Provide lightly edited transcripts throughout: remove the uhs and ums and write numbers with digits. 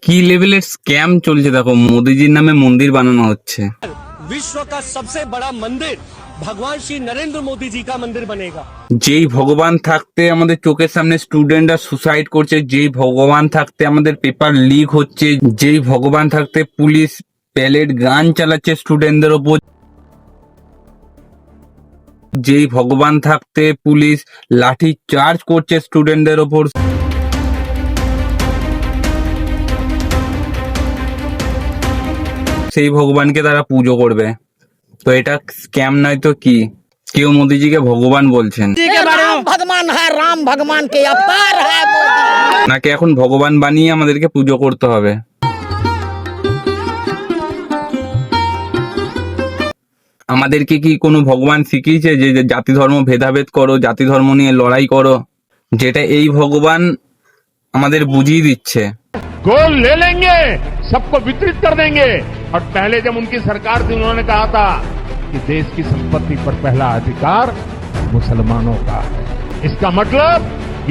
কি লেভেলের স্ক্যাম চলছে দেখো, মোদিজির নামে মন্দির বানানো হচ্ছে। विश्व का सबसे बड़ा मंदिर भगवान श्री नरेंद्र मोदी जी का मंदिर बनेगा। যেই ভগবান থাকতে আমাদের চোখের সামনে স্টুডেন্টরা সুসাইড করছে, যেই ভগবান থাকতে আমাদের পেপার লিক হচ্ছে, যেই ভগবান থাকতে পুলিশ প্যালেট গান চালাচ্ছে স্টুডেন্টদের ওপর, যেই ভগবান থাকতে পুলিশ লাঠি চার্জ করছে স্টুডেন্টদের ওপর, সেই ভগবানকে তারা পুজো করবে। তো এটা স্ক্যাম নয় তো কি? কেউ মোদিজিকে ভগবান বলছেন, राम भगवान है, राम भगवान के अवतार है मोदी। নাকি এখন ভগবান বানিয়ে আমাদেরকে পুজো করতে হবে? আমাদেরকে কি কোনো ভগবান শিখিয়েছে যে যে জাতি ধর্ম ভেদাভেদ করো, জাতি ধর্ম নিয়ে লড়াই করো? যেটা এই ভগবান আমাদের বুঝিয়ে দিচ্ছে। गोल ले लेंगे, सबको वितरित कर देंगे। और पहले जब उनकी सरकार थी उन्होंने कहा था कि देश की संपत्ति पर पहला अधिकार मुसलमानों का है। इसका मतलब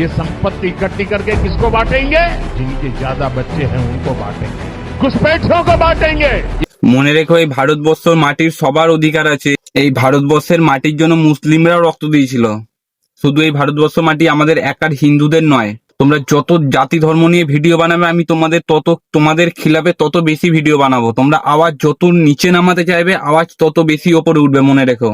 ये संपत्ति इकट्ठी करके किसको बांटेंगे? जिनके ज्यादा बच्चे हैं उनको बांटेंगे, घुसपैठियों को बांटेंगे। মনে রেখো, এই ভারতবর্ষের মাটির সবার অধিকার আছে। এই ভারতবর্ষের মাটির জন্য মুসলিমরাও রক্ত দিয়েছিল। শুধু এই ভারতবর্ষ মাটি আমাদের একার হিন্দুদের নয়। তোমরা যত জাতি ধর্ম নিয়ে ভিডিও বানাবে, আমি তোমাদের খিলাফে তত বেশি ভিডিও বানাবো। তোমরা আওয়াজ যত নিচে নামাতে চাইবে, আওয়াজ তত বেশি ওপরে উঠবে, মনে রেখো।